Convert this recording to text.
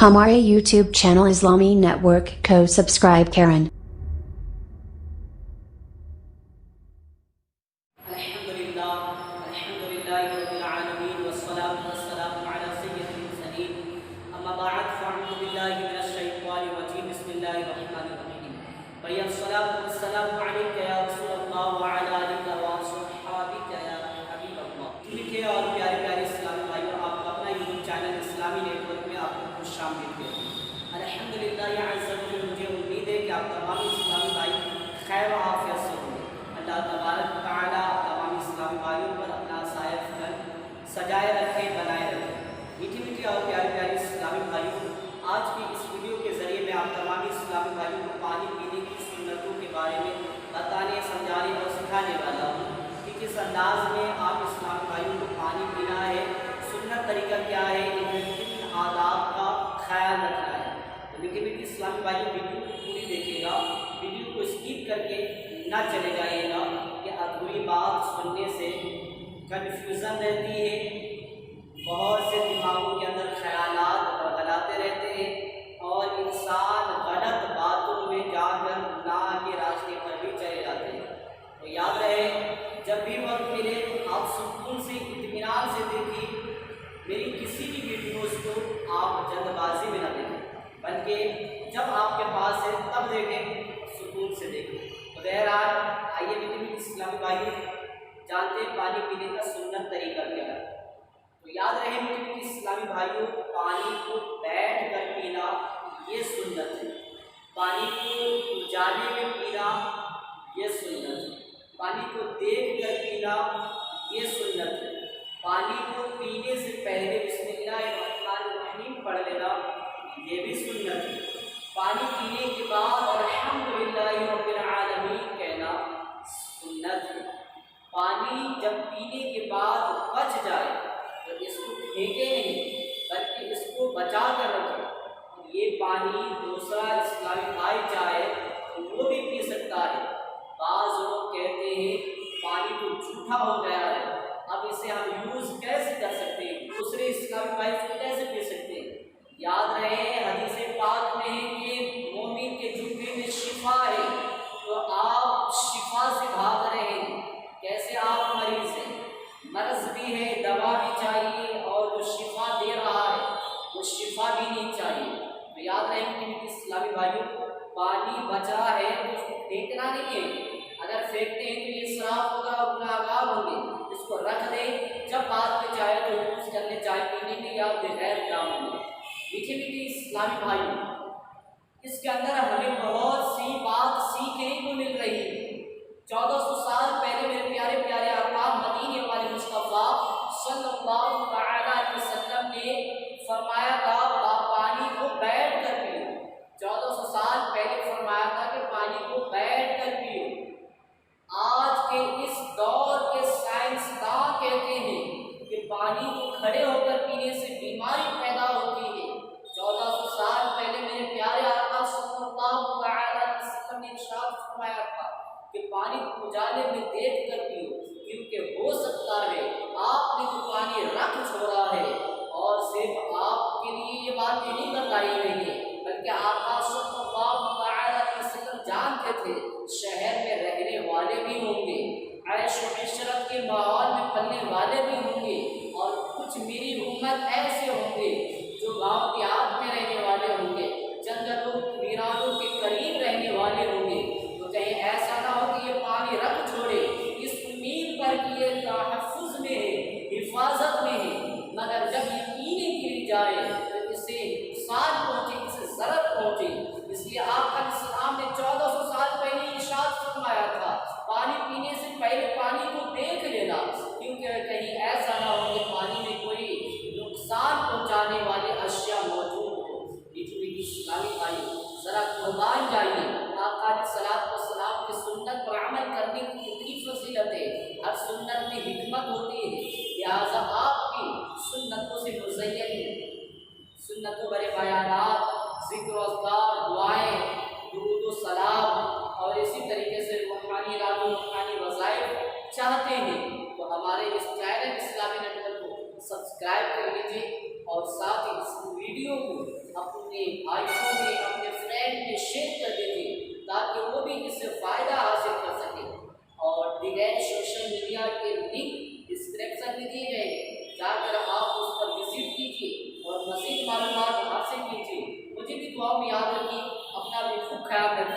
ہمارے YouTube channel اسلامی net work کو سبسکرائب کریں۔ الحمدللہ رب العالمین والصلاة والسلام علی سید المرسلین اما بعد فاعوذ باللہ من الشیطان الرجیم بسم اللہ الرحمن الرحیم بھئی الصلاة والسلام علیک یا رسول اللہ وعلی آلک واصحابک یا حبیب اللہ۔ میٹھے اور پیارے پیارے اسلامی بھائیوں، آپ کا اپنا یوٹیوب چینل اسلامی نیٹ ورک میں آپ کو خوش آمدید ہے۔ الحمدللہ یا عز و جل، مجھے امید ہے کہ آپ تمام اسلامی بھائی خیر و عافیت سے ہوں گے۔ اللہ تبارک و تعالیٰ تمام اسلامی بھائیوں پر اپنا سایہ فضل سجائے رکھے، بنائے رکھے۔ میٹھی میٹھی اور پیاری پیاری اسلامی بھائیوں، آج کی اس ویڈیو کے ذریعے میں آپ تمام اسلامی بھائیوں کو پانی پینے کی سنتوں کے بارے میں بتانے، سمجھانے اور سکھانے والا ہوں کہ کس انداز میں آپ اسلامی بھائیوں کو پانی پینا ہے، سنت طریقہ کیا ہے، ان کن آداب کا خیال رکھنا ہے۔ تو میٹھی میٹھی اسلامی بھائیوں، ویڈیو پوری دیکھیے گا، ویڈیو کو اسکپ کر کے نہ چلے جائیے گا کہ ادھوری بات سننے سے کنفیوژن رہتی ہے، بہت سے دماغوں کے اندر خیالات بغلاتے رہتے ہیں اور انسان غلط باتوں میں جا کر گناہ کے راستے پر بھی چلے جاتے ہیں۔ تو یاد رہے، جب بھی وقت ملے آپ سکون سے، اطمینان سے دیکھیے میری کسی بھی ویڈیوز کو، آپ جلد بازی میں نہ دیکھیں، بلکہ جب آپ کے پاس ہے تب دیکھیں، سکون سے دیکھیں۔ تو بہرحال آئیے میٹھی اسلامی بھائی جانتے ہیں پانی پینے کا سنت طریقہ کیا ہے۔ تو یاد رہے میٹھی اسلامی بھائیوں، پانی کو بیٹھ کر پینا یہ سنت ہے، پانی کو اجالے میں پینا یہ سنت ہے، پانی کو دیکھ کر پینا یہ سنت ہے، پانی کو پینے سے پہلے بسم اللہ الرحمن الرحیم پڑھ لینا یہ بھی سنت ہے، پانی پینے کے بعد الحمدللہ رب العالمین کہنا سنت ہے۔ پانی جب پینے کے بعد بچ جائے تو اس کو پھینکے نہیں، بلکہ اس کو بچا کر رکھیں۔ یہ پانی دوسرا اسلامی بھائی چاہے تو وہ بھی پی سکتا ہے۔ بعض لوگ کہتے ہیں پانی تو جھوٹا ہو گیا ہے، اب اسے ہم یوز کیسے کر سکتے ہیں، دوسرے اسلامی بھائی کو کیسے پی سکتے ہیں؟ یاد رہے حدیث پاک میں ہے کہ مومن کے جوتے میں شفا ہے، تو آپ شفا سے بھاگ رہے ہیں۔ کیسے آپ مریض ہیں، مرض بھی ہے، دوا بھی چاہیے، اور جو شفا دے رہا ہے وہ شفا بھی نہیں چاہیے۔ تو یاد رہے کہ اسلامی بھائیوں کو پانی بچ رہا ہے تو اس کو پھینکنا نہیں ہے، اگر پھینکتے ہیں تو یہ اسراف ہوگا اور گناہگار ہوں گے۔ اس کو رکھ دیں، جب بعد میں چاہے تو یوز کرنے، چائے پینے کے یا بغیر کام ہوگا۔ میٹھی میٹھی اسلامی بھائیوں، اس کے اندر ہمیں بہت سی بات سیکھنے کو مل رہی ہے۔ 1400 سال پہلے میرے پیارے پیارے آقا مدینے والے مصطفیٰ صلی اللہ علیہ وسلم نے فرمایا تھا پانی کو بیٹھ کر پیو۔ 1400 سال پہلے فرمایا تھا کہ پانی کو بیٹھ کر پیو۔ آج کے اس دور کے سائنسداں کہتے ہیں کہ پانی کو کھڑے ہو کر پینے سے بیماری پیدا ہوتی ہے۔ 1400 سال پہلے میرے پیارے آقا صلی اللہ علیہ وسلم نے ارشاد فرمایا تھا کہ پانی کو اجالے میں دیکھ کر پیو، کیونکہ ہو سکتا ہے آپ نے تو پانی رکھ چھوڑا ہے اور صرف آپ کے لیے یہ باتیں نہیں بتائی گئی ہیں، بلکہ آقا صلی اللہ علیہ وسلم جانتے تھے شہر میں رہنے والے بھی ہوں گے، عیش و عشرت کے ماحول میں پلنے والے بھی ہوں گے، اور کچھ میری امت ایسے ہوں گے جو گاؤں دیہات میں رہنے والے ہوں گے، جنگلوں ویرانوں کے قریب رہنے والے ہوں گے۔ تو کہیں ایسا نہ ہو کہ یہ پانی رکھ چھوڑے اس امید پر کہ یہ تحفظ میں ہے، حفاظت میں ہے، مگر جب یہ پینے کے لیے جائے تو اسے نقصان پہنچے، اسے ضرر پہنچے۔ اس لیے آپ کا اسلام نے 1400 سال پہلے ارشاد فرمایا تھا پانی پینے سے پہلے پانی کو دیکھ لینا، کیونکہ کہیں ایسا نہ ہو کہ پانی میں کوئی نقصان پہنچانے والے اشیاء موجود ہو۔ میٹھی میٹھی اسلامی بھائی ذرا قربان جائیے، آقا علیہ الصلوۃ والسلام کی سنت پر عمل کرنے کی اتنی فضیلت ہے، ہر سنت میں حکمت ہوتی ہے، لہٰذا آپ بھی سنتوں سے مزین ہیں۔ سنتوں بڑے بیانات، ذکر و اذکار، دعائیں، درود و سلام اور اسی طریقے سے روحانی رازو، روحانی وظائف چاہتے ہیں تو ہمارے اس چینل اسلامی نیٹ ورک کو سبسکرائب کر لیجیے اور ساتھ ہی اس ویڈیو کو آپ نبی